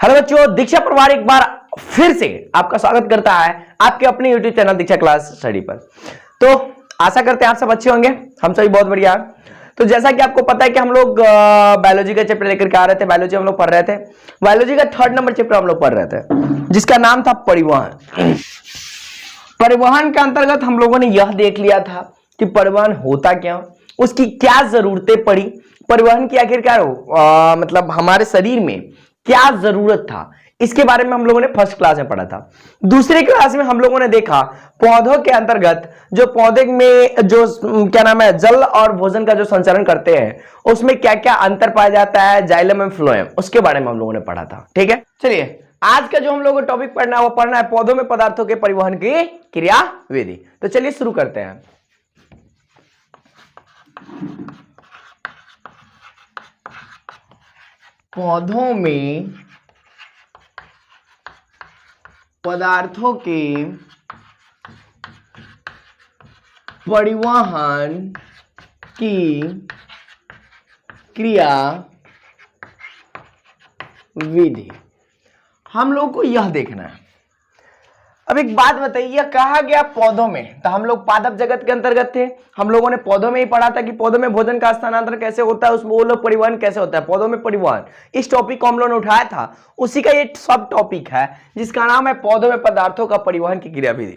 Hello बच्चों, दीक्षा परमार एक बार फिर से आपका स्वागत करता है आपके अपने यूट्यूब चैनल दीक्षा क्लास स्टडी पर। तो आशा करते हैं आप सब अच्छे होंगे, हम सभी बहुत बढ़िया। तो जैसा कि आपको पता है कि हम लोग बायोलॉजी का चैप्टर लेकर के आ रहे थे, बायोलॉजी हम लोग पढ़ रहे थे, बायोलॉजी का 3rd नंबर चैप्टर हम लोग पढ़ रहे थे जिसका नाम था परिवहन। परिवहन के अंतर्गत हम लोगों ने यह देख लिया था कि परिवहन होता क्या, उसकी क्या जरूरतें पड़ी, परिवहन की आखिरकार मतलब हमारे शरीर में क्या जरूरत था, इसके बारे में हम लोगों ने फर्स्ट क्लास में पढ़ा था। दूसरी क्लास में हम लोगों ने देखा पौधों के अंतर्गत जो पौधे में जो क्या नाम है जल और भोजन का जो संचरण करते हैं उसमें क्या क्या अंतर पाया जाता है, जाइलम एवं फ्लोएम, उसके बारे में हम लोगों ने पढ़ा था। ठीक है, चलिए आज का जो हम लोगों को टॉपिक पढ़ना है वो पढ़ना है पौधों में पदार्थों के परिवहन की क्रियाविधि। तो चलिए शुरू करते हैं। पौधों में पदार्थों के परिवहन की क्रियाविधि हम लोग को यह देखना है। अब एक बात बताइए, कहा गया पौधों में, तो हम लोग पादप जगत के अंतर्गत थे, हम लोगों ने पौधों में ही पढ़ा था कि पौधों में भोजन का स्थानांतरण कैसे होता है, उसमें वो लोग परिवहन कैसे होता है, पौधों में परिवहन, इस टॉपिक को हम लोगों ने उठाया था। उसी का ये सब टॉपिक है जिसका नाम है पौधों में पदार्थों का परिवहन की क्रियाविधि।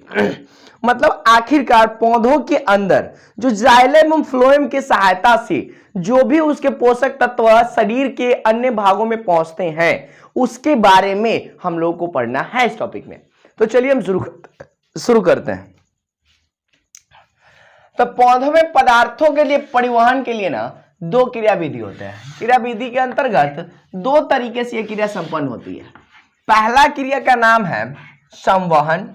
मतलब आखिरकार पौधों के अंदर जो जाइलम एवं फ्लोएम की सहायता से जो भी उसके पोषक तत्व शरीर के अन्य भागों में पहुंचते हैं उसके बारे में हम लोग को पढ़ना है इस टॉपिक में। तो चलिए हम शुरू करते हैं। तो पौधों में पदार्थों के लिए परिवहन के लिए ना 2 क्रियाविधि होते हैं। क्रियाविधि के अंतर्गत 2 तरीके से यह क्रिया संपन्न होती है। पहला क्रिया का नाम है संवहन,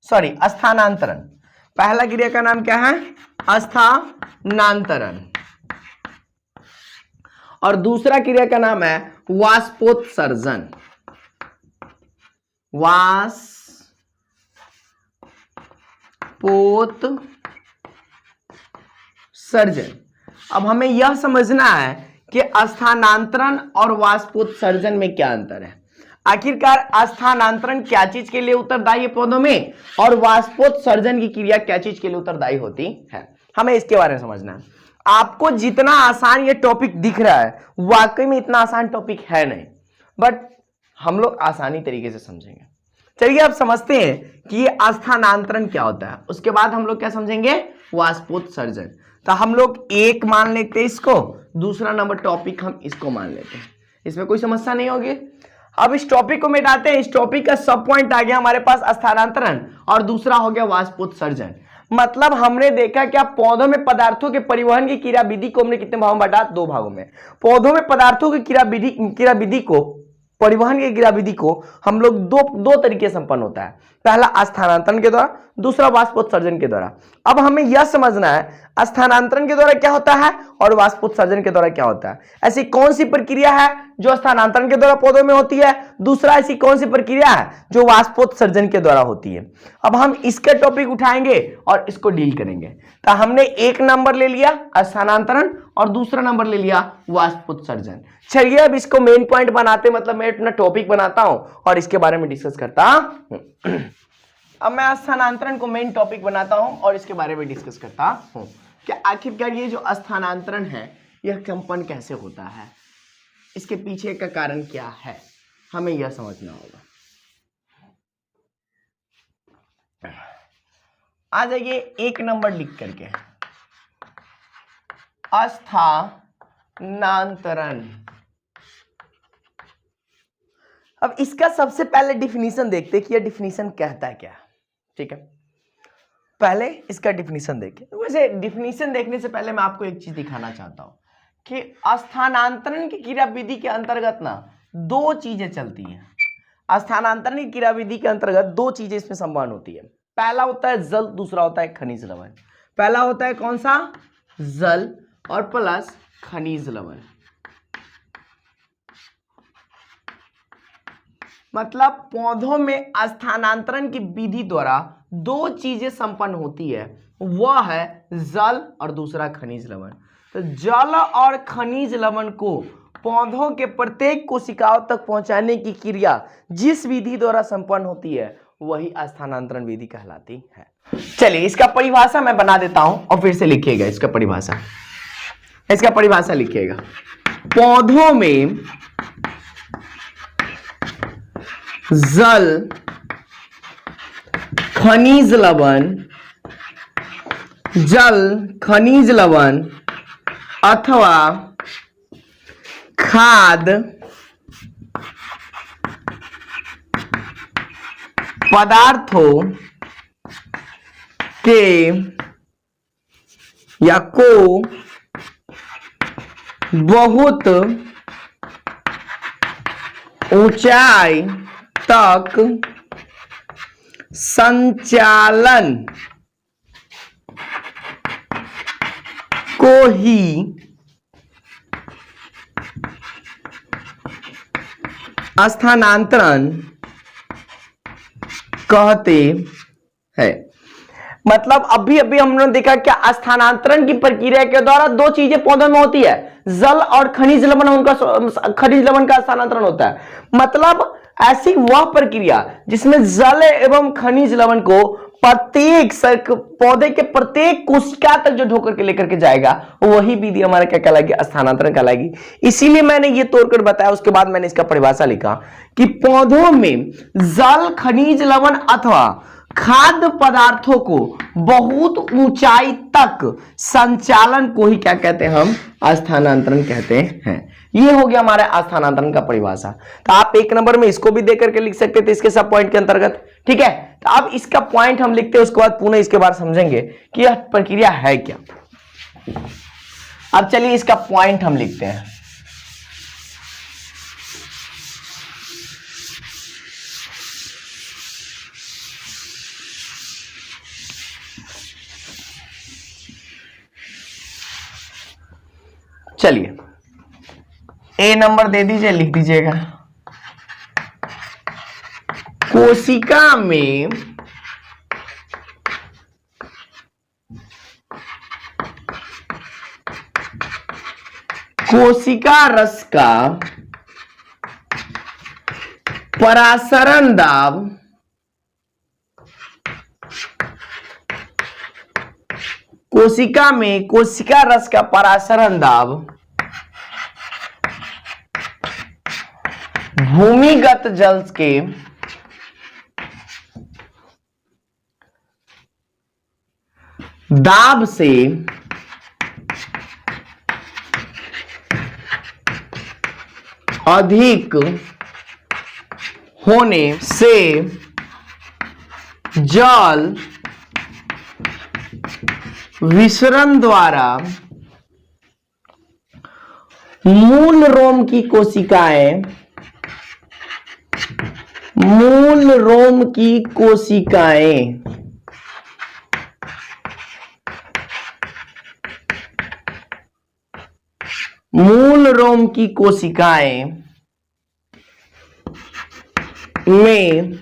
स्थानांतरण। पहला क्रिया का नाम क्या है? स्थानांतरण। और दूसरा क्रिया का नाम है वाष्पोत्सर्जन। वाष्पोत्सर्जन। अब हमें यह समझना है कि स्थानांतरण और वाष्पोत्सर्जन में क्या अंतर है। आखिरकार स्थानांतरण क्या चीज के लिए उत्तरदायी है पौधों में, और वाष्पोत्सर्जन की क्रिया क्या चीज के लिए उत्तरदायी होती है, हमें इसके बारे में समझना है। आपको जितना आसान ये टॉपिक दिख रहा है वाकई में इतना आसान टॉपिक है नहीं, बट हम लोग आसानी तरीके से समझेंगे। चलिए अब समझते हैं कि ये स्थानांतरण क्या होता है, उसके बाद हम लोग क्या समझेंगे, वाष्पोत्सर्जन। तो हम लोग एक मान लेते हैं इसको, दूसरा नंबर टॉपिक हम इसको मान लेते हैं, इसमें कोई समस्या नहीं होगी। अब इस टॉपिक को मिटाते हैं। इस टॉपिक का सब पॉइंट आ गया हमारे पास स्थानांतरण और दूसरा हो गया वाष्पोत्सर्जन। मतलब हमने देखा कि आप पौधों में पदार्थों के परिवहन की क्रियाविधि को हमने कितने भागों में बांटा? 2 भागों में। पौधों में पदार्थों की क्रियाविधि को, परिवहन की क्रियाविधि को हम लोग दो तरीके से संपन्न होता है। पहला स्थानांतरण के द्वारा, दूसरा वाष्पोत्सर्जन के द्वारा। अब हमें यह समझना है स्थानांतरण के द्वारा क्या होता है और वाष्पोत्सर्जन के द्वारा क्या होता है। ऐसी कौन सी प्रक्रिया है जो स्थानांतरण के द्वारा पौधों में होती है, दूसरा ऐसी कौन सी प्रक्रिया है जो वाष्पोत्सर्जन के द्वारा होती है। अब हम इसका टॉपिक उठाएंगे और इसको डील करेंगे। तो हमने 1 नंबर ले लिया स्थानांतरण और दूसरा नंबर ले लिया वाष्पोत्सर्जन। चलिए अब इसको मेन पॉइंट बनाते, मतलब मैं अपना टॉपिक बनाता हूं और इसके बारे में डिस्कस करता हूं। अब मैं स्थानांतरण को मेन टॉपिक बनाता हूं और इसके बारे में डिस्कस करता हूं कि आखिरकार ये जो स्थानांतरण है यह संपन्न कैसे होता है, इसके पीछे का कारण क्या है, हमें यह समझना होगा। आ जाइए 1 नंबर लिख करके, स्थानांतरण। अब इसका सबसे पहले डिफिनीशन देखते हैं कि यह डिफिनीशन कहता है क्या। ठीक है, पहले इसका डिफिनीशन देखें। वैसे डिफिनीशन देखने से पहले मैं आपको एक चीज दिखाना चाहता हूं कि स्थानांतरण की क्रियाविधि के अंतर्गत ना 2 चीजें चलती हैं। स्थानांतरण की क्रियाविधि के अंतर्गत 2 चीजें इसमें संपन्न होती है। पहला होता है जल, दूसरा होता है खनिज लवण। पहला होता है कौन सा? जल और प्लस खनिज लवण। मतलब पौधों में स्थानांतरण की विधि द्वारा 2 चीजें संपन्न होती है, वह है जल और दूसरा खनिज लवण। तो जल और खनिज लवण को पौधों के प्रत्येक कोशिकाओं तक पहुंचाने की क्रिया जिस विधि द्वारा संपन्न होती है वही स्थानांतरण विधि कहलाती है। चलिए इसका परिभाषा मैं बना देता हूं और फिर से लिखिएगा इसका परिभाषा लिखिएगा। पौधों में जल, खनिज लवण अथवा खाद पदार्थों के या को बहुत ऊंचाई तक संचालन को ही स्थानांतरण कहते हैं। मतलब अभी हमने देखा क्या स्थानांतरण की प्रक्रिया के द्वारा दो चीजें पौधों में होती है, जल और खनिज लवण का स्थानांतरण होता है। मतलब ऐसी वह प्रक्रिया जिसमें जल एवं खनिज लवण को प्रत्येक पौधे के प्रत्येक कोशिका तक जो ढोकर के लेकर के जाएगा वही विधि हमारा क्या कहलाएगी, स्थानांतरण कहलाएगी। इसीलिए मैंने ये तोड़कर बताया, उसके बाद मैंने इसका परिभाषा लिखा कि पौधों में जल, खनिज लवण अथवा खाद्य पदार्थों को बहुत ऊंचाई तक संचालन को ही क्या कहते हैं, हम स्थानांतरण कहते हैं। ये हो गया हमारा स्थानांतरण का परिभाषा। तो आप एक नंबर में इसको भी देकर के लिख सकते थे इसके सब पॉइंट के अंतर्गत, ठीक है। तो अब इसका पॉइंट हम लिखते हैं, उसके बाद पुनः इसके बाद समझेंगे कि यह प्रक्रिया है क्या। अब चलिए इसका पॉइंट हम लिखते हैं। चलिए ए नंबर दे दीजिए, लिख दीजिएगा। कोशिका में कोशिका रस का परासरण दाब कोशिका में कोशिका रस का परासरण दाब भूमिगत जल के दाब से अधिक होने से जल विसरण द्वारा मूल रोम की कोशिकाएं मूल रोम की कोशिकाएं में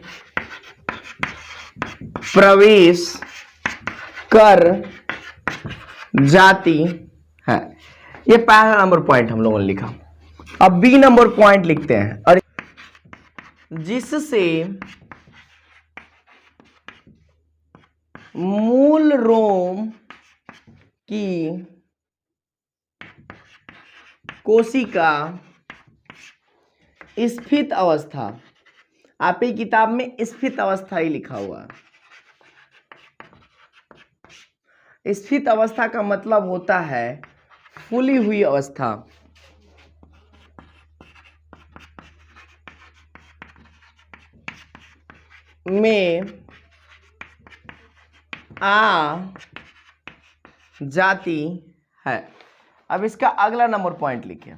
प्रवेश कर जाती है। ये पहला नंबर पॉइंट हम लोगों ने लिखा। अब बी नंबर पॉइंट लिखते हैं। और जिससे मूल रोम की कोशिका स्फीत अवस्था, आपकी किताब में स्फीत अवस्था ही लिखा हुआ है। स्फीत अवस्था का मतलब होता है फूली हुई अवस्था। में आ जाती है। अब इसका अगला नंबर पॉइंट लिखिए।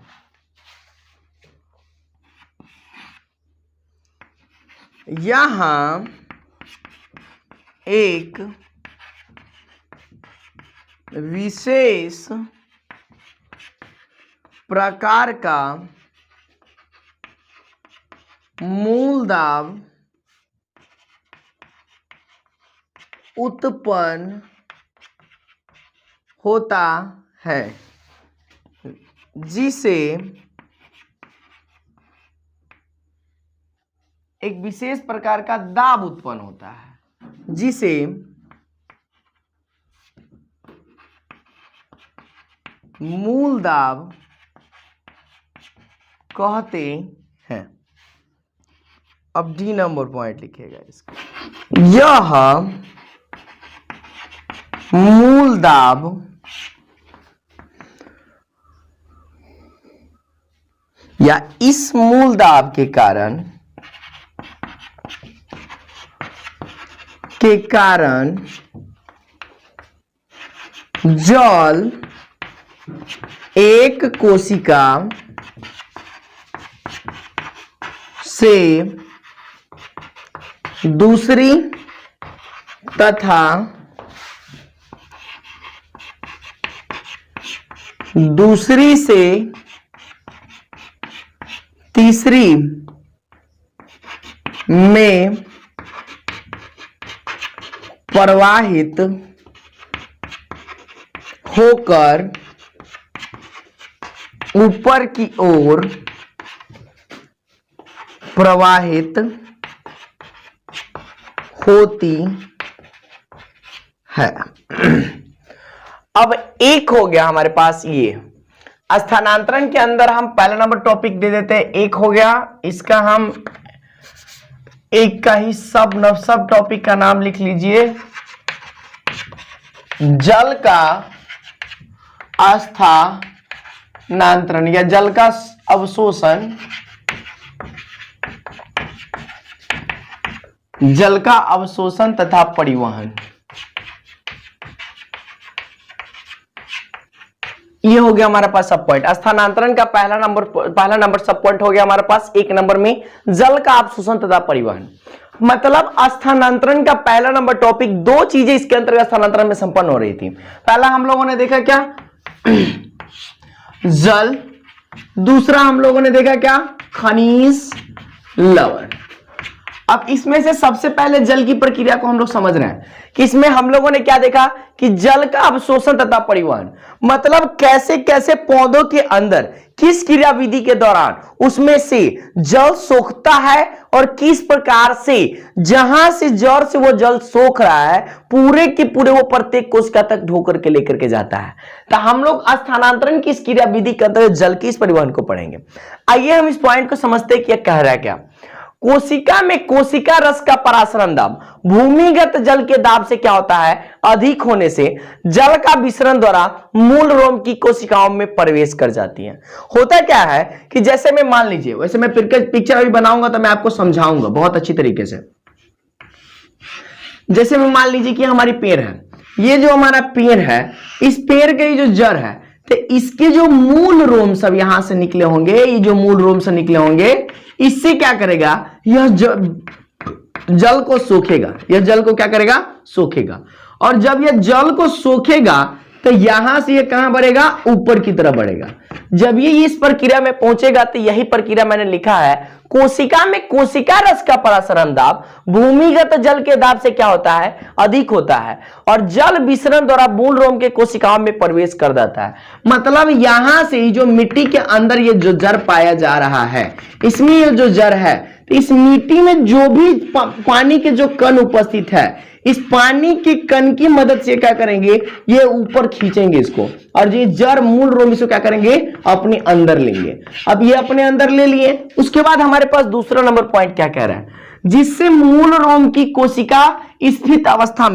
यहां एक विशेष प्रकार का मूल दाब उत्पन्न होता है, जिसे एक विशेष प्रकार का दाब उत्पन्न होता है जिसे मूल दाब कहते हैं। अब डी नंबर पॉइंट लिखिएगा इसका। यह मूल दाब या इस मूल दाब के कारण जल एक कोशिका से दूसरी तथा दूसरी से तीसरी में प्रवाहित होकर ऊपर की ओर प्रवाहित होती है। अब एक हो गया हमारे पास ये स्थानांतरण के अंदर हम पहला नंबर टॉपिक दे देते हैं, एक हो गया। इसका हम एक का ही सब टॉपिक का नाम लिख लीजिए, जल का स्थानांतरण या जल का अवशोषण, जल का अवशोषण तथा परिवहन। ये हो गया हमारे पास सब पॉइंट। स्थानांतरण का पहला नंबर सब पॉइंट हो गया हमारे पास। एक नंबर में जल का अवशोषण तथा परिवहन, मतलब स्थानांतरण का पहला नंबर टॉपिक, दो चीजें इसके अंतर्गत स्थानांतरण में संपन्न हो रही थी। पहला हम लोगों ने देखा क्या, जल, दूसरा हम लोगों ने देखा क्या, खनिज लवण। अब इसमें से सबसे पहले जल की प्रक्रिया को हम लोग समझ रहे हैं कि इसमें हम लोगों ने क्या देखा कि जल का अवशोषण तथा परिवहन, मतलब कैसे कैसे पौधों के अंदर किस क्रियाविधि के दौरान उसमें से जल सोखता है और किस प्रकार से जहां से जड़ से वो जल सोख रहा है पूरे के पूरे वो प्रत्येक कोशिका तक ढोकर के लेकर के जाता है। तो हम लोग स्थानांतरण की इस क्रियाविधि के अंतर्गत जल के इस परिवहन को पढ़ेंगे। आइए हम इस पॉइंट को समझते हैं कि यह कह रहा है क्या। कोशिका में कोशिका रस का परासरण दाब भूमिगत जल के दाब से क्या होता है, अधिक होने से जल का विसरण द्वारा मूल रोम की कोशिकाओं में प्रवेश कर जाती है। होता क्या है कि जैसे मैं मान लीजिए, वैसे मैं पिक्चर अभी बनाऊंगा तो मैं आपको समझाऊंगा बहुत अच्छी तरीके से। जैसे मैं मान लीजिए कि हमारी पेड़ है, ये जो हमारा पेड़ है, इस पेड़ के जो जड़ है, तो इसके जो मूल रोम सब यहां से निकले होंगे, ये जो मूल रोम से निकले होंगे, इससे क्या करेगा, यह जल को सोखेगा। यह जल को क्या करेगा, सोखेगा। और जब यह जल को सोखेगा तो यहां से यह कहां बढ़ेगा, ऊपर की तरफ बढ़ेगा। जब ये इस प्रक्रिया में पहुंचेगा तो यही प्रक्रिया मैंने लिखा है, कोशिका में कोशिका रस का परासरण दाब भूमिगत जल के दाब से क्या होता है, अधिक होता है और जल विसरण द्वारा मूल रोम के कोशिकाओं में प्रवेश कर जाता है। मतलब यहां से जो मिट्टी के अंदर ये जो जड़ पाया जा रहा है, इसमें ये जो जड़ है, तो इस मिट्टी में जो भी पानी के जो कण उपस्थित है, इस पानी के कण की मदद से क्या करेंगे, ये ऊपर खींचेंगे इसको, और ये जड़ मूल रोम इसको क्या करेंगे, अपने अंदर लेंगे। अब ये अपने अंदर ले लिए, उसके बाद हमारे पास दूसरा नंबर पॉइंट क्या कह रहा है, जिससे मूल रोम की कोशिका स्थित अवस्था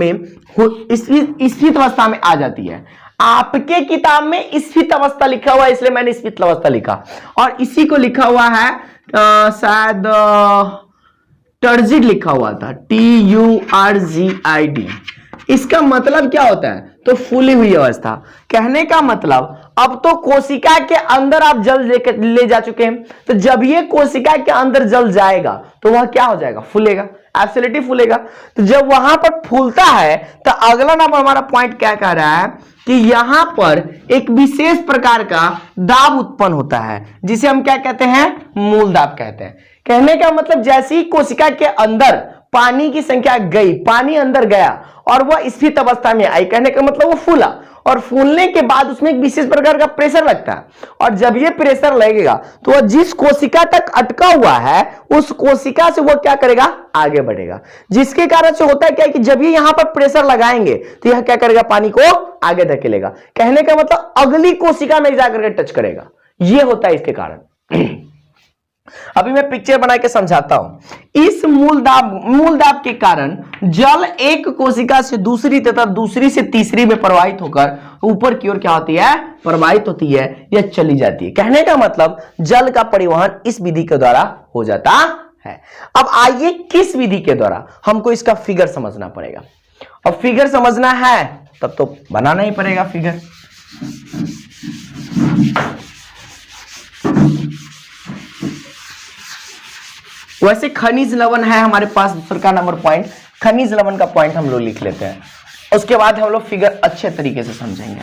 में आ जाती है। आपके किताब में स्थित अवस्था लिखा हुआ है, इसलिए मैंने स्थित अवस्था लिखा, और इसी को लिखा हुआ है शायद टर्जिड लिखा हुआ था, TURGID। इसका मतलब क्या होता है, तो फूली हुई अवस्था। कहने का मतलब अब तो कोशिका के अंदर आप जल ले जा चुके हैं, तो जब ये कोशिका के अंदर जल जाएगा तो वह क्या हो जाएगा, फूलेगा, एब्सोल्युटली फूलेगा। तो जब वहां पर फूलता है तो अगला नंबर हमारा पॉइंट क्या कह रहा है कि यहां पर एक विशेष प्रकार का दाब उत्पन्न होता है, जिसे हम क्या कहते हैं, मूल दाब कहते हैं। कहने का मतलब जैसे ही कोशिका के अंदर पानी की संख्या गई, पानी अंदर गया और वह स्थित अवस्था में आई, कहने का मतलब वो फूला, और फूलने के बाद उसमें एक विशेष प्रकार का प्रेशर लगता है, और जब ये प्रेशर लगेगा तो वह जिस कोशिका तक अटका हुआ है उस कोशिका से वो क्या करेगा, आगे बढ़ेगा, जिसके कारण से होता है क्या कि जब ये यहां पर प्रेशर लगाएंगे तो यह क्या करेगा, पानी को आगे धकेलेगा। कहने का मतलब अगली कोशिका में जाकर के टच करेगा, ये होता है इसके कारण। अभी मैं पिक्चर बना के समझाता हूं। इस मूल दाब के कारण जल एक कोशिका से दूसरी तथा दूसरी से तीसरी में प्रवाहित होकर ऊपर की ओर क्या होती है, प्रवाहित होती है या चली जाती है। कहने का मतलब जल का परिवहन इस विधि के द्वारा हो जाता है। अब आइए किस विधि के द्वारा, हमको इसका फिगर समझना पड़ेगा, और फिगर समझना है तब तो बनाना ही पड़ेगा फिगर। वैसे खनिज लवण है हमारे पास दूसरा का नंबर पॉइंट, खनिज लवण का पॉइंट हम लोग लिख लेते हैं, उसके बाद हम लोग फिगर अच्छे तरीके से समझेंगे।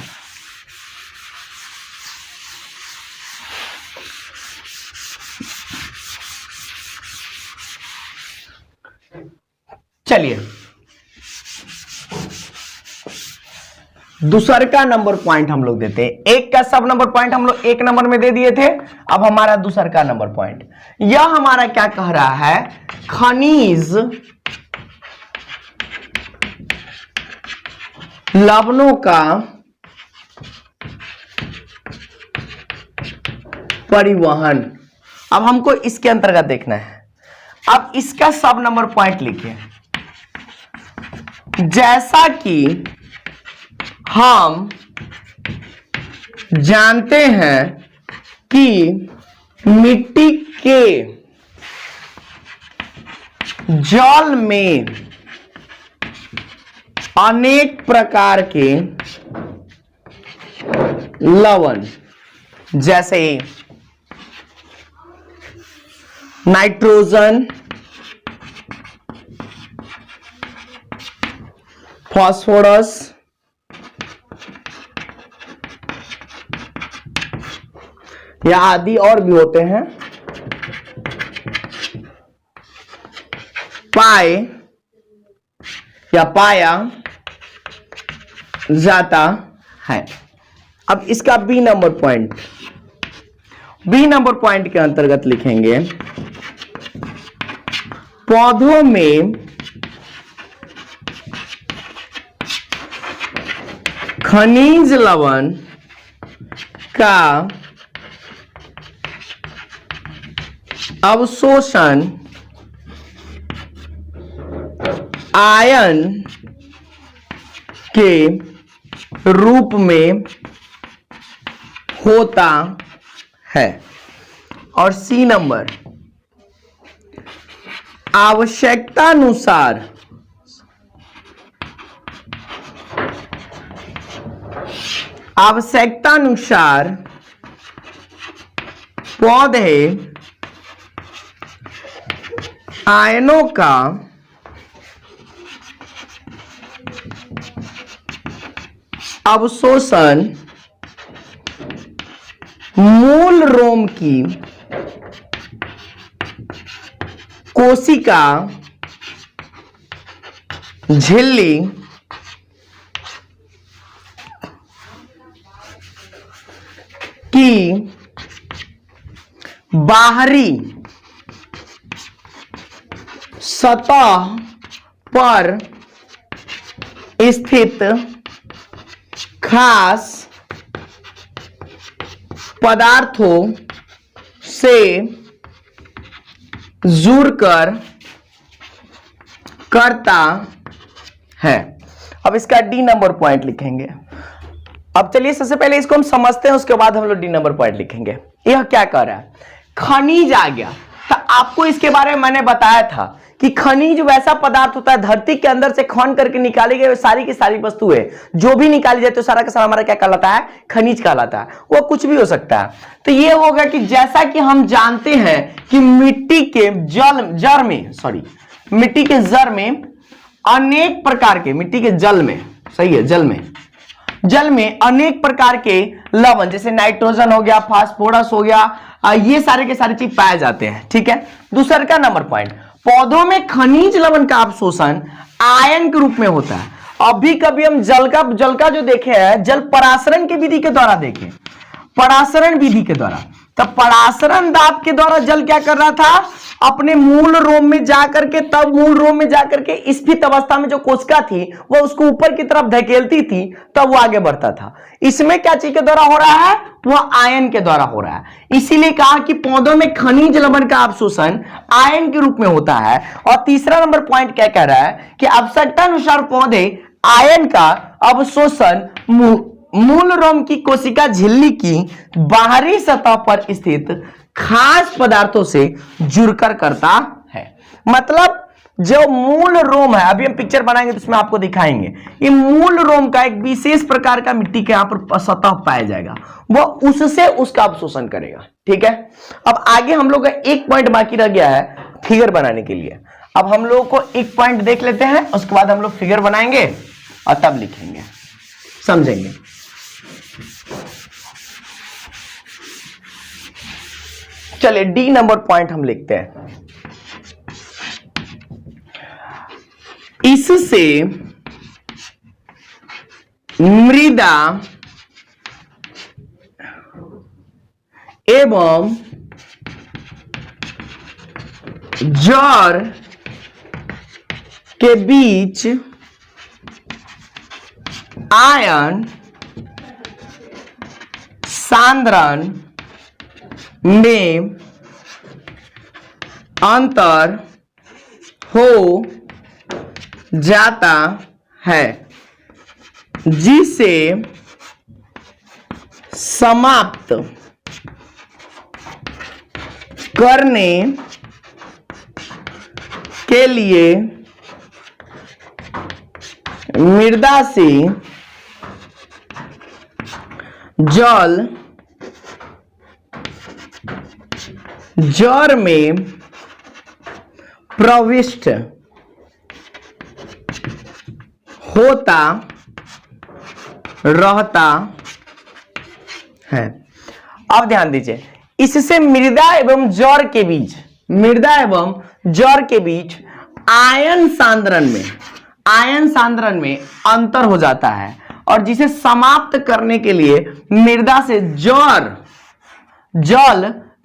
चलिए दूसर का नंबर पॉइंट हम लोग देते हैं। एक का सब नंबर पॉइंट हम लोग एक नंबर में दे दिए थे, अब हमारा दूसर का नंबर पॉइंट, यह हमारा क्या कह रहा है, खनिज लवणों का परिवहन। अब हमको इसके अंतर्गत देखना है। अब इसका सब नंबर पॉइंट लिखिए। जैसा कि हम जानते हैं कि मिट्टी के जल में अनेक प्रकार के लवण, जैसे नाइट्रोजन, फास्फोरस, या आदि और भी होते हैं, पाए या पाया जाता है। अब इसका B number point, B number point के अंतर्गत लिखेंगे, पौधों में खनिज लवण का अवशोषण आयन के रूप में होता है। और सी नंबर, आवश्यकतानुसार पौधे आयनों का अवशोषण मूल रोम की कोशिका झिल्ली की बाहरी सतह पर स्थित खास पदार्थों से जुड़कर करता है। अब इसका डी नंबर पॉइंट लिखेंगे। अब चलिए सबसे पहले इसको हम समझते हैं, उसके बाद हम लोग डी नंबर पॉइंट लिखेंगे। यह क्या कर रहा है, खनिज आ गया। तो आपको इसके बारे में मैंने बताया था कि खनिज वैसा पदार्थ होता है धरती के अंदर से खन करके निकाली गई सारी की सारी वस्तुएं जो भी निकाली जाए तो सारा का सारा हमारा क्या कहलाता है, खनिज कहलाता है। वो कुछ भी हो सकता है। तो ये होगा कि जैसा कि हम जानते हैं कि मिट्टी के जड़ में अनेक प्रकार के, मिट्टी के जल में, सही है, जल में अनेक प्रकार के लवण, जैसे नाइट्रोजन हो गया, फास्फोरस हो गया, ये सारे के सारे चीज पाए जाते हैं। ठीक है। दूसरा का नंबर पॉइंट, पौधों में खनिज लवण का अवशोषण आयन के रूप में होता है। अभी कभी हम जल का जो देखे है जल परासरण की विधि के द्वारा देखे, परासरण विधि के द्वारा। तब परासरण दाब के द्वारा जल क्या कर रहा था, अपने मूल रोम में जाकर के, तब मूल रोम में जाकर के स्फीत अवस्था में जो कोशिका थी वो उसको ऊपर की तरफ धकेलती थी, तब वो आगे बढ़ता था। इसमें क्या चीज के द्वारा हो रहा है, वह आयन के द्वारा हो रहा है। इसीलिए कहा कि पौधों में खनिज लवण का अवशोषण आयन के रूप में होता है। और तीसरा नंबर पॉइंट क्या कह रहा है कि आवश्यकता अनुसार पौधे आयन का अवशोषण मूल रोम की कोशिका झिल्ली की बाहरी सतह पर स्थित खास पदार्थों से जुड़कर करता है। मतलब जो मूल रोम है, अभी हम पिक्चर बनाएंगे तो उसमें आपको दिखाएंगे, ये मूल रोम का एक विशेष प्रकार का मिट्टी के यहां पर सतह पाया जाएगा, वो उससे उसका अवशोषण करेगा। ठीक है, अब आगे हम लोग का एक पॉइंट बाकी रह गया है फिगर बनाने के लिए। अब हम लोग को एक पॉइंट देख लेते हैं, उसके बाद हम लोग फिगर बनाएंगे और तब लिखेंगे, समझेंगे। चलिए डी नंबर पॉइंट हम लिखते हैं। इससे मृदा एवं जड़ के बीच आयन सांद्रण में अंतर हो जाता है, जिसे समाप्त करने के लिए मृदा से जल जड़ में प्रविष्ट होता रहता है। अब ध्यान दीजिए, इससे मृदा एवं जड़ के बीच, मृदा एवं जड़ के बीच आयन सांद्रण में अंतर हो जाता है, और जिसे समाप्त करने के लिए मृदा से जल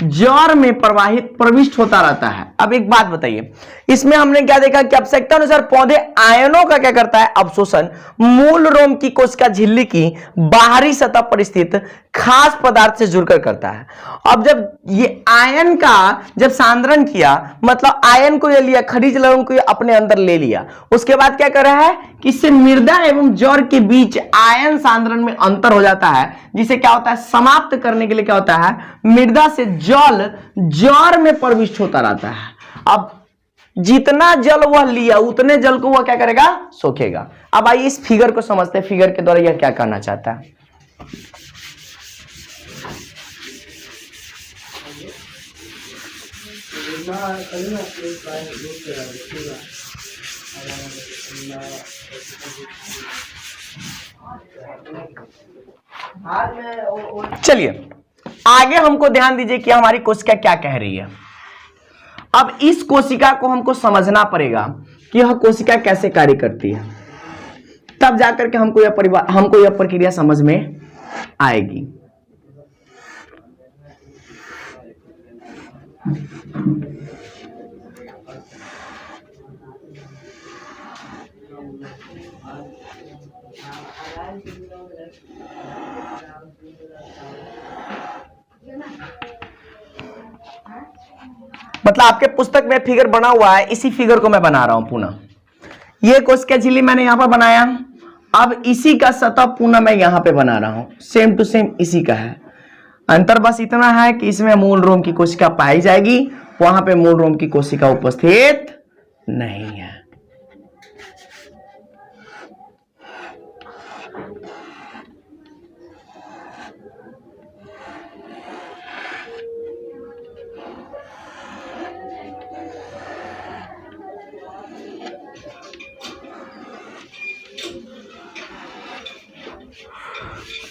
जड़ में प्रविष्ट होता रहता है। अब एक बात बताइए, इसमें हमने क्या देखा कि आवश्यकता अनुसार पौधे आयनों का क्या करता है, अवशोषण मूल रोम की कोशिका झिल्ली की बाहरी सतह पर स्थित खास पदार्थ से जुड़कर करता है। अब जब ये आयन का जब सांद्रण किया, मतलब आयन को ये लिया, खनिज लवण को अपने अंदर ले लिया, उसके बाद क्या कर रहा है कि इससे मृदा एवं जड़ के बीच आयन सांद्रण में अंतर हो जाता है, जिसे क्या होता है, समाप्त करने के लिए क्या होता है, मृदा से जल जड़ में प्रविष्ट होता रहता है। अब जितना जल वह लिया उतने जल को वह क्या करेगा, सोखेगा। अब आइए इस फिगर को समझते हैं, फिगर के द्वारा यह क्या करना चाहता है। चलिए आगे हमको ध्यान दीजिए कि हमारी कोशिका क्या कह रही है। अब इस कोशिका को हमको समझना पड़ेगा कि यह कोशिका कैसे कार्य करती है, तब जाकर के हमको यह प्रक्रिया समझ में आएगी। मतलब आपके पुस्तक में फिगर बना हुआ है, इसी फिगर को मैं बना रहा हूं पुनः। ये कोशिका झिल्ली मैंने यहां पर बनाया, अब इसी का सतह पुनः मैं यहां पे बना रहा हूं, सेम टू सेम इसी का है। अंतर बस इतना है कि इसमें मूल रोम की कोशिका पाई जाएगी, वहां पे मूल रोम की कोशिका उपस्थित नहीं है।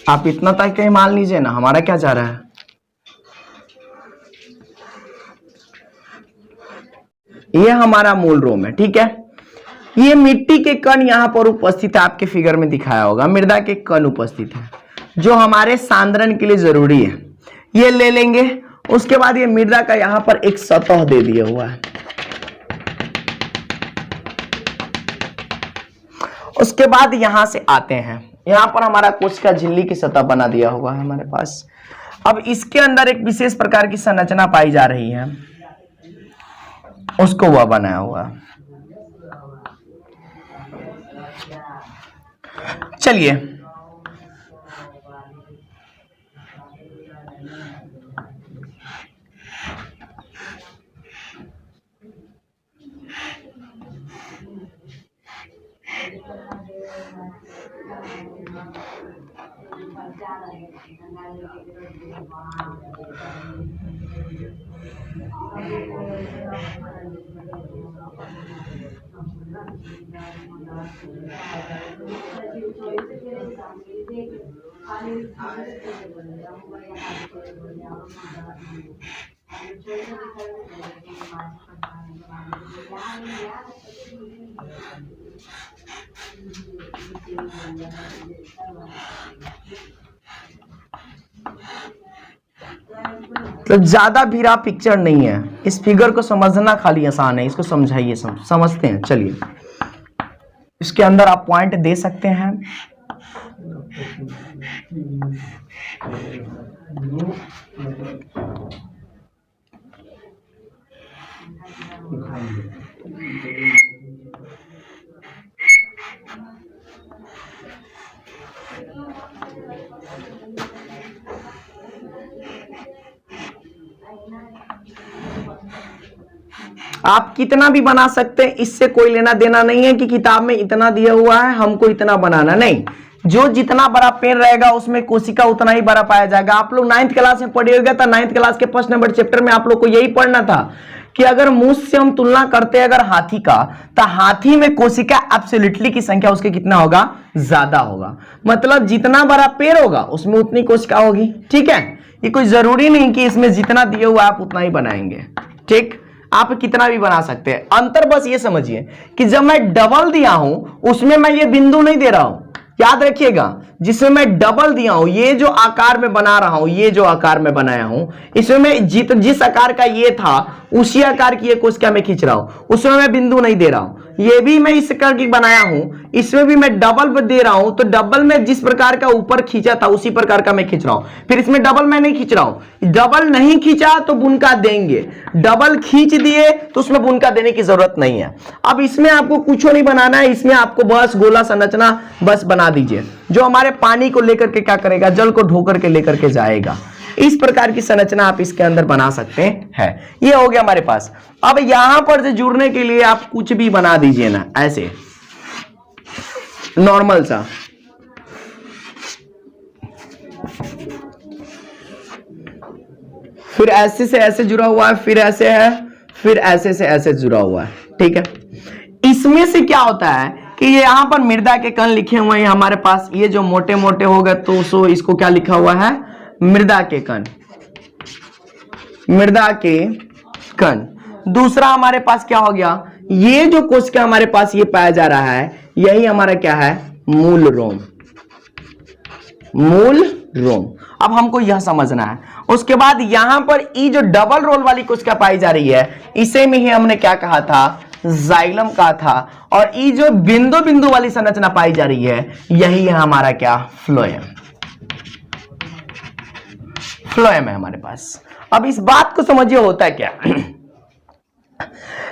आप इतना तक कहीं मान लीजिए ना, हमारा क्या जा रहा है। ये हमारा मूल रोम है, ठीक है। ये मिट्टी के कण यहां पर उपस्थित है, आपके फिगर में दिखाया होगा, मृदा के कण उपस्थित है जो हमारे सांद्रण के लिए जरूरी है। ये ले लेंगे। उसके बाद ये मृदा का यहां पर एक सतह दे दिया हुआ है। उसके बाद यहां से आते हैं, यहां पर हमारा कोशिका झिल्ली की सतह बना दिया हुआ है हमारे पास। अब इसके अंदर एक विशेष प्रकार की संरचना पाई जा रही है, उसको वह बनाया हुआ है। चलिए मतलब ज्यादा भीरा पिक्चर नहीं है, इस फिगर को समझना खाली आसान है, इसको समझाइए, समझते हैं। चलिए इसके अंदर आप पॉइंट दे सकते हैं। आप कितना भी बना सकते हैं, इससे कोई लेना देना नहीं है कि किताब में इतना दिया हुआ है हमको इतना बनाना, नहीं। जो जितना बड़ा पेड़ रहेगा उसमें कोशिका उतना ही बड़ा पाया जाएगा। आप लोग 9th क्लास में पढ़े होगा, तो 9th क्लास के फर्स्ट नंबर चैप्टर में आप लोग को यही पढ़ना था कि अगर मूस से हम तुलना करते हैं अगर हाथी का, तो हाथी में कोशिका एब्सोल्युटली की संख्या उसके कितना होगा, ज्यादा होगा। मतलब जितना बड़ा पेड़ होगा उसमें उतनी कोशिका होगी। ठीक है, ये कोई जरूरी नहीं कि इसमें जितना दिया हुआ आप उतना ही बनाएंगे। ठीक, आप कितना भी बना सकते हैं। अंतर बस ये समझिए कि जब मैं डबल दिया हूं उसमें मैं ये बिंदु नहीं दे रहा हूं, याद रखिएगा। जिसमें मैं डबल दिया हूं, ये जो आकार में बना रहा हूं, ये जो आकार में बनाया हूं, इसमें मैं जिस आकार का ये था उसी आकार की ये कोशिका में खींच रहा हूं, उसमें मैं बिंदु नहीं दे रहा हूं। ये भी मैं इस आकार की बनाया हूं, इसमें भी मैं डबल दे रहा हूं, तो डबल में जिस प्रकार का ऊपर खींचा था उसी प्रकार का मैं खींच रहा हूं। फिर इसमें डबल मैं नहीं खींच रहा हूं, डबल नहीं खींचा तो बुनका देंगे, डबल खींच दिए तो उसमें बुनका देने की जरूरत नहीं है। अब इसमें आपको कुछ नहीं बनाना है, इसमें आपको बस गोला संरचना बस बना दीजिए, जो हमारे पानी को लेकर के क्या करेगा, जल को ढो करके लेकर के जाएगा। इस प्रकार की संरचना आप इसके अंदर बना सकते हैं। ये हो गया हमारे पास। अब यहां पर से जुड़ने के लिए आप कुछ भी बना दीजिए ना, ऐसे नॉर्मल सा। फिर ऐसे से ऐसे जुड़ा हुआ है, फिर ऐसे है, फिर ऐसे से ऐसे जुड़ा हुआ है। ठीक है, इसमें से क्या होता है कि ये यहां पर मृदा के कण लिखे हुए हैं हमारे पास, ये जो मोटे मोटे हो गए तो सो इसको क्या लिखा हुआ है, मृदा के कण, मृदा के कण। दूसरा हमारे पास क्या हो गया, ये जो कोशिका हमारे पास ये पाया जा रहा है, यही हमारा क्या है, मूल रोम, मूल रोम। अब हमको यह समझना है। उसके बाद यहां पर ये जो डबल रोल वाली कोशिका पाई जा रही है, इसे में ही हमने क्या कहा था, जाइलम कहा था। और ये जो बिंदु बिंदु वाली संरचना पाई जा रही है, यही है हमारा क्या, फ्लोएम, फ्लोएम है हमारे पास। अब इस बात को समझिए होता है क्या।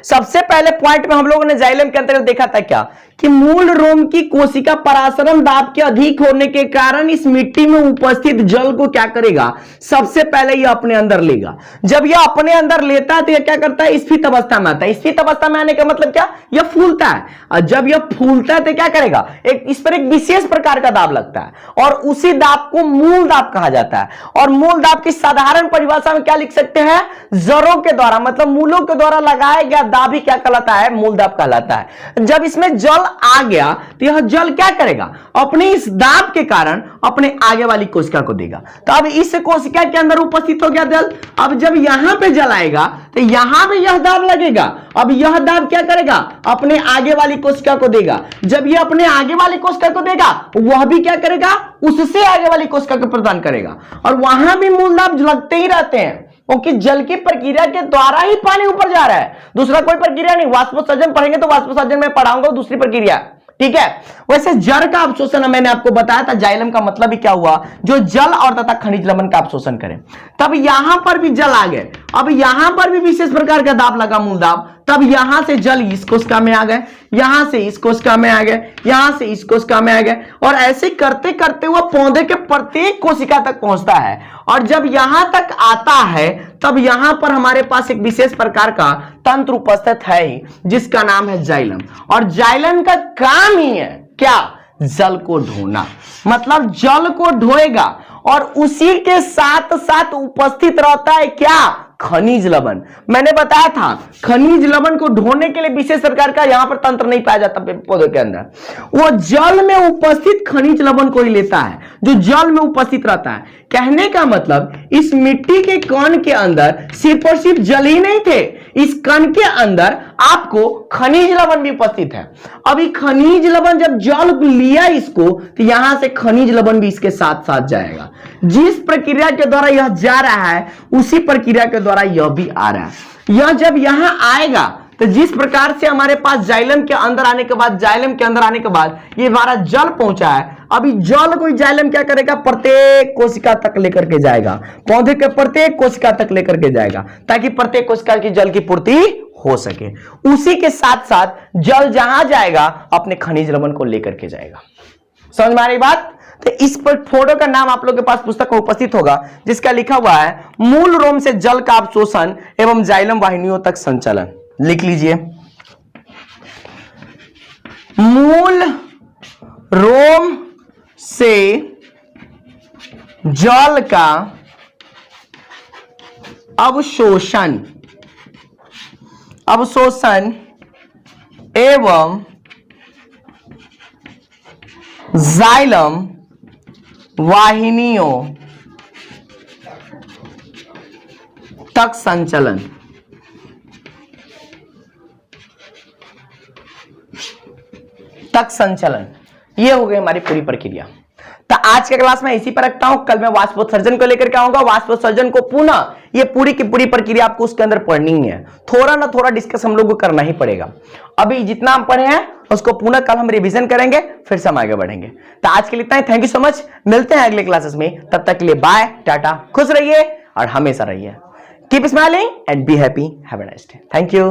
सबसे पहले पॉइंट में हम लोगों ने जाइलम के अंतर्गत देखा था क्या, कि मूल रोम की कोशिका परासरण दाब के अधिक होने के कारण इस मिट्टी में उपस्थित जल को क्या करेगा, सबसे पहले यह अपने अंदर लेगा। जब यह अपने अंदर लेता है तो यह क्या करता है, स्फीत अवस्था में आता है। स्फीत अवस्था में आने का मतलब क्या, यह फूलता है। और जब यह फूलता है तो क्या करेगा, इस पर एक विशेष प्रकार का दाब लगता है और उसी दाब को मूल दाब कहा जाता है। और मूल दाब की साधारण परिभाषा में क्या लिख सकते हैं, जड़ों के द्वारा, मतलब मूलों के द्वारा लगाया गया दाब ही क्या कहलाता है, मूल दाब कहलाता है। जब इसमें जल आ गया तो यह जल क्या करेगा, अपने इस दाब के कारण अपने आगे वाली कोशिका को देगा। तो अब इस कोशिका के अंदर उपस्थित हो गया जल। अब जब यहां पे जल आएगा तो यहां भी यह दाब लगेगा। अब यह दाब क्या करेगा, अपने आगे वाली कोशिका को देगा। जब यह अपने आगे वाली कोशिका को देगा, वह भी क्या करेगा, उससे आगे वाली कोशिका को प्रदान करेगा। और वहां भी मूल दाब लगते ही रहते हैं, क्योंकि जल की प्रक्रिया के द्वारा ही पानी ऊपर जा रहा है, दूसरा कोई प्रक्रिया नहीं। वाष्पोत्सर्जन पढ़ेंगे तो वाष्पोत्सर्जन में पढ़ाऊंगा दूसरी प्रक्रिया, ठीक है। वैसे जल का अवशोषण मैंने आपको बताया था, जाइलम का मतलब ही क्या हुआ, जो जल और तथा खनिज लवण का अवशोषण करें। तब यहां पर भी जल आ गए, अब यहां पर भी विशेष प्रकार का दाब लगा, मूल दाब। तब यहां से जल इस कोशिका में आ गए, यहां से इस कोशिका में आ गए, यहां से इस कोशिका में आ गए, और ऐसे करते करते हुआ पौधे के प्रत्येक कोशिका तक पहुंचता है। और जब यहां तक आता है तब यहां पर हमारे पास एक विशेष प्रकार का तंत्र उपस्थित है ही, जिसका नाम है जाइलम। और जाइलम का काम ही है क्या, जल को ढोना, मतलब जल को ढोएगा। और उसी के साथ साथ उपस्थित रहता है क्या, खनिज लवण। मैंने बताया था खनिज लवण को ढोने के लिए विशेष प्रकार का यहां पर तंत्र नहीं पाया जाता पौधे के अंदर, वो जल में उपस्थित खनिज लवण को ही लेता है, जो जल में उपस्थित रहता है। कहने का मतलब इस मिट्टी के कण के अंदर सिर्फ और सिर्फ जल ही नहीं थे, इस कण के अंदर आपको खनिज लवण भी उपस्थित है। अभी खनिज लवण जब जल लिया इसको, तो यहां से खनिज लवण भी इसके साथ साथ जाएगा। जिस प्रक्रिया के द्वारा यह जा रहा है उसी प्रक्रिया के द्वारा यह भी आ रहा है। यह जब यहां आएगा तो जिस प्रकार से हमारे पास जाइलम के अंदर आने के बाद, जाइलम के अंदर आने के बाद ये हमारा जल पहुंचा है। अभी जल को जाइलम क्या करेगा, प्रत्येक कोशिका तक लेकर के जाएगा, पौधे के प्रत्येक कोशिका तक लेकर के जाएगा, ताकि प्रत्येक कोशिका की जल की पूर्ति हो सके। उसी के साथ साथ जल जहां जाएगा अपने खनिज लवण को लेकर के जाएगा। समझ में आ रही बात। तो इस पर फोटो का नाम आप लोग के पास पुस्तक में उपस्थित होगा, जिसका लिखा हुआ है मूल रोम से जल का अवशोषण एवं जाइलम वाहिनियों तक संचालन। लिख लीजिए, मूल रोम से जल का अवशोषण एवं जाइलम वाहिनियों तक संचलन। ये हो गई हमारी पूरी प्रक्रिया। तो आज के क्लास में इसी पर रखता हूं, कल मैं वाष्पोत्सर्जन को लेकर के आऊंगा। वाष्पोत्सर्जन को पुनः ये पूरी की पूरी प्रक्रिया आपको उसके अंदर पढ़नी है, थोड़ा ना थोड़ा डिस्कस हम लोग को करना ही पड़ेगा। अभी जितना हम पढ़े हैं उसको पुनः कल हम रिवीजन करेंगे, फिर से हम आगे बढ़ेंगे। तो आज के लिए इतना ही, थैंक यू सो मच, मिलते हैं अगले क्लासेस में, तब तक के लिए बाय टाटा, खुश रहिए और हमेशा रहिए, keep smiling and be happy, have a nice day, thank you.